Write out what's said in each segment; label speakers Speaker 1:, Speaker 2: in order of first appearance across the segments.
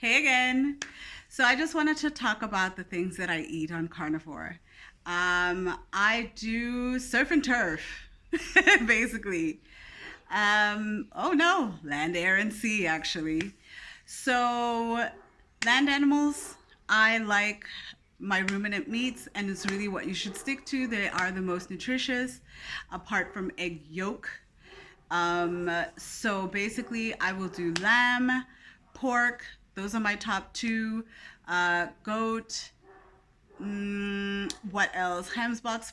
Speaker 1: Hey again. So I just wanted to talk about the things that I eat on carnivore. I do surf and turf, basically. Oh no, land, air, and sea, actually. So, land animals, I like my ruminant meats, and it's really what you should stick to. They are the most nutritious, apart from egg yolk. So basically, I will do lamb, pork. Those are my top two. Goat. What else? Hamsbach,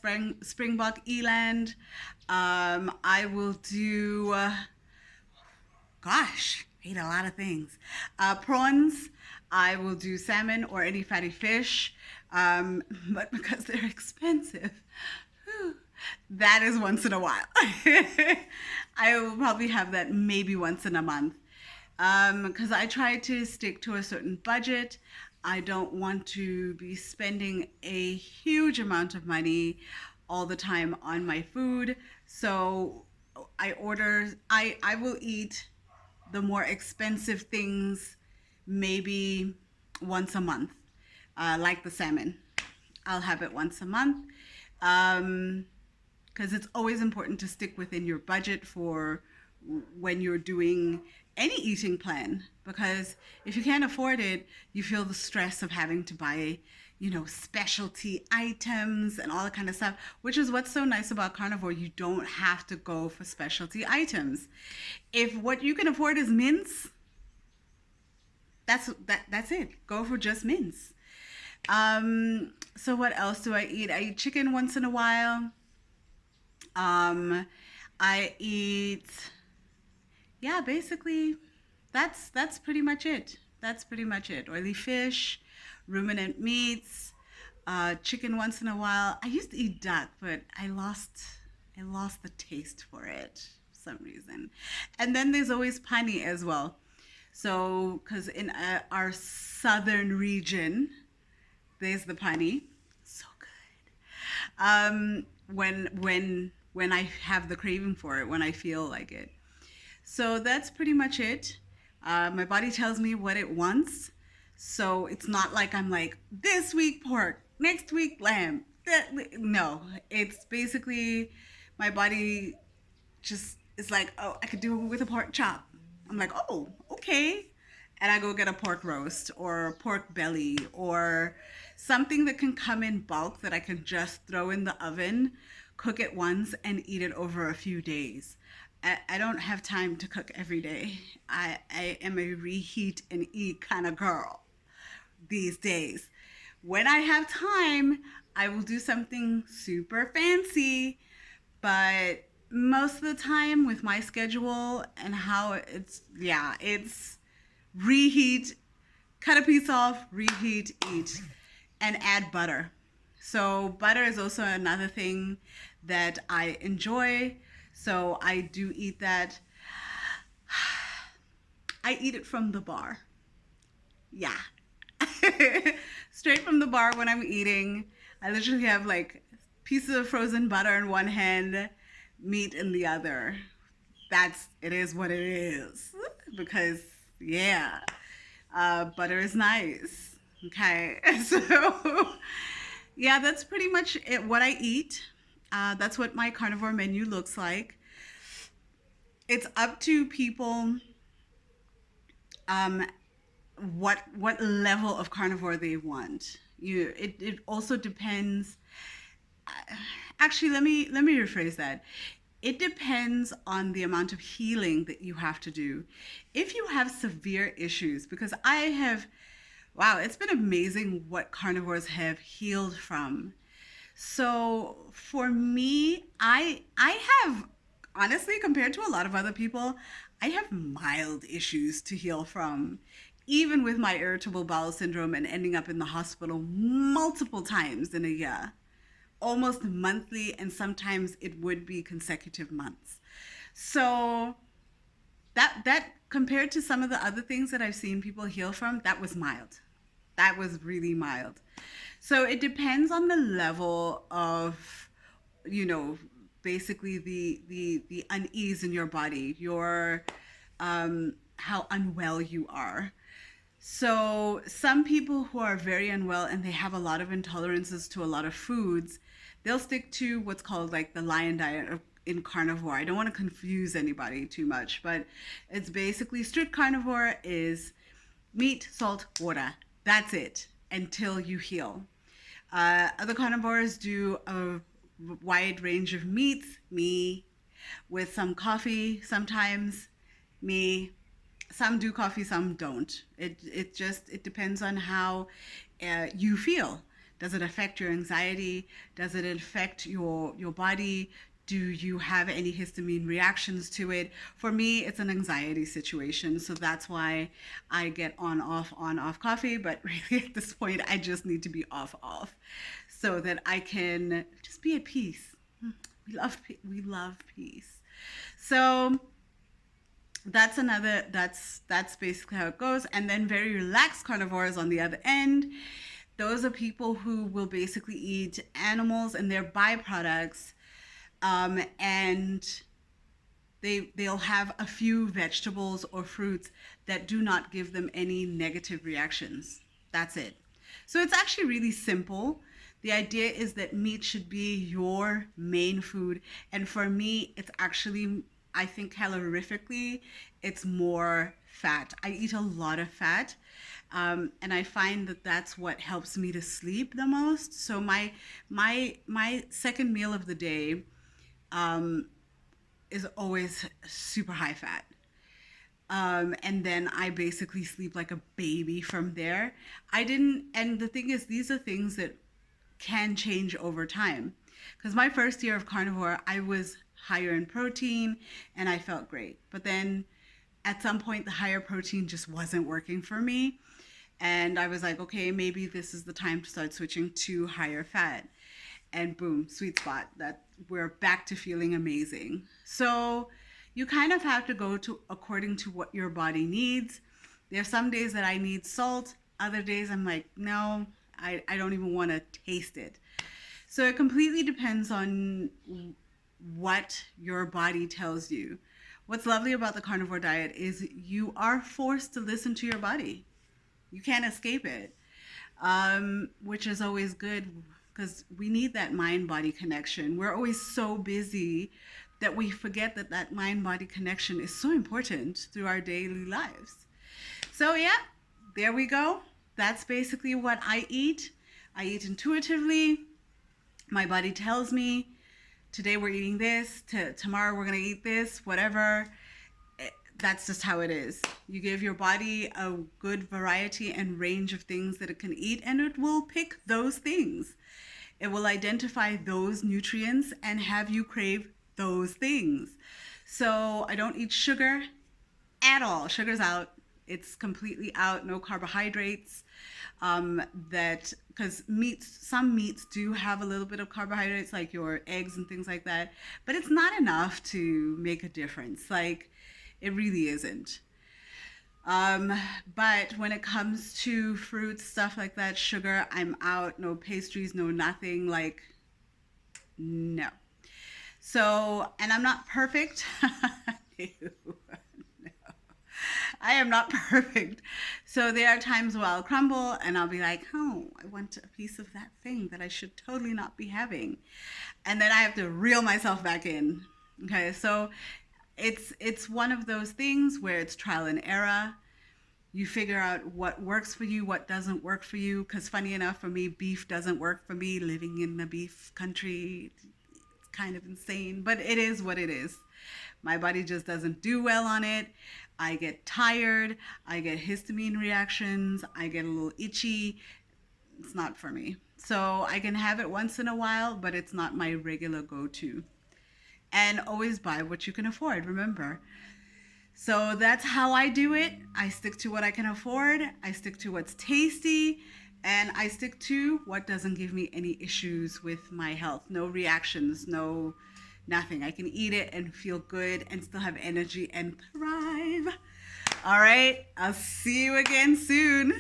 Speaker 1: Springbok, eland. I will do. Gosh, I eat a lot of things. Prawns. I will do salmon or any fatty fish, but because they're expensive, whew, that is once in a while. I will probably have that maybe once in a month because I try to stick to a certain budget. I don't want to be spending a huge amount of money all the time on my food. So I will eat the more expensive things maybe once a month, like the salmon. I'll have it once a month because it's always important to stick within your budget for when you're doing any eating plan. Because if you can't afford it, you feel the stress of having to buy, specialty items and all that kind of stuff, which is what's so nice about carnivore. You don't have to go for specialty items. If what you can afford is mince, that's it. Go for just mince. So what else do I eat? I eat chicken once in a while. Um, I eat, yeah, basically, that's pretty much it. That's pretty much it. Oily fish, ruminant meats, chicken once in a while. I used to eat duck, but I lost the taste for it for some reason. And then there's always pani as well. So, because in our southern region, there's the pani. So good. When I have the craving for it, when I feel like it. So that's pretty much it. My body tells me what it wants. So it's not like I'm like, this week pork, next week lamb. No, it's basically my body just is like, oh, I could do it with a pork chop. I'm like, oh, okay. And I go get a pork roast or pork belly or something that can come in bulk that I can just throw in the oven, cook it once, and eat it over a few days. I don't have time to cook every day. I am a reheat and eat kind of girl these days. When I have time, I will do something super fancy, but most of the time with my schedule and how it's reheat, cut a piece off, reheat, eat, and add butter. So butter is also another thing that I enjoy. So I do eat that. I eat it from the bar. Yeah. Straight from the bar when I'm eating. I literally have like pieces of frozen butter in one hand, meat in the other. It is what it is. Because, yeah, butter is nice. Okay. So, yeah, that's pretty much it, what I eat. That's what my carnivore menu looks like. It's up to people um, what level of carnivore they want. It also depends. Actually, let me rephrase that. It depends on the amount of healing that you have to do. If you have severe issues, because I have, wow, it's been amazing what carnivores have healed from. So for me, I have honestly, compared to a lot of other people, I have mild issues to heal from. Even with my irritable bowel syndrome and ending up in the hospital multiple times in a year, almost monthly, and sometimes it would be consecutive months. So that compared to some of the other things that I've seen people heal from, that was mild. That was really mild. So it depends on the level of, you know, basically the unease in your body, your how unwell you are. So some people who are very unwell and they have a lot of intolerances to a lot of foods, they'll stick to what's called like the lion diet in carnivore. I don't want to confuse anybody too much, but it's basically strict carnivore is meat, salt, water. That's it until you heal. Other carnivores do a wide range of meats, me, with some coffee sometimes, me. Some do coffee, some don't. It depends on how you feel. Does it affect your anxiety? Does it affect your body? Do you have any histamine reactions to it? For me, it's an anxiety situation, so that's why I get on off coffee. But really, at this point, I just need to be off, so that I can just be at peace. We love peace. So that's basically how it goes. And then very relaxed carnivores on the other end, those are people who will basically eat animals and their byproducts, and they'll have a few vegetables or fruits that do not give them any negative reactions. That's it. So it's actually really simple. The idea is that meat should be your main food, and for me it's actually, I think calorifically, it's more fat. I eat a lot of fat, and I find that that's what helps me to sleep the most. So my second meal of the day is always super high fat. And then I basically sleep like a baby from there. And the thing is, these are things that can change over time. Because my first year of carnivore, I was higher in protein and I felt great. But then at some point, the higher protein just wasn't working for me. And I was like, okay, maybe this is the time to start switching to higher fat. And boom, sweet spot. That we're back to feeling amazing. So you kind of have to go to according to what your body needs. There are some days that I need salt. Other days I'm like, no, I don't even want to taste it. So it completely depends on what your body tells you. What's lovely about the carnivore diet is you are forced to listen to your body. You can't escape it, which is always good because we need that mind-body connection. We're always so busy that we forget that that mind-body connection is so important through our daily lives. So yeah, there we go. That's basically what I eat. I eat intuitively. My body tells me, today we're eating this, tomorrow we're gonna eat this, whatever. That's just how it is. You give your body a good variety and range of things that it can eat, and it will pick those things. It will identify those nutrients and have you crave those things. So I don't eat sugar at all. Sugar's out. It's completely out. No carbohydrates. Because some meats do have a little bit of carbohydrates, like your eggs and things like that, but it's not enough to make a difference. Like, it really isn't. But when it comes to fruits, stuff like that, sugar, I'm out. No pastries, no nothing. Like, no. So, and I'm not perfect. No. I am not perfect. So there are times where I'll crumble and I'll be like, oh, I want a piece of that thing that I should totally not be having. And then I have to reel myself back in. Okay, so it's one of those things where it's trial and error. You figure out what works for you, what doesn't work for you. Because funny enough, for me, beef doesn't work for me. Living in the beef country, it's kind of insane, but it is what it is. My body just doesn't do well on it. I get tired. I get histamine reactions. I get a little itchy. It's not for me. So I can have it once in a while, but it's not my regular go-to. And always buy what you can afford, remember. So that's how I do it. I stick to what I can afford. I stick to what's tasty. And I stick to what doesn't give me any issues with my health. No reactions, no nothing. I can eat it and feel good and still have energy and thrive. All right, I'll see you again soon.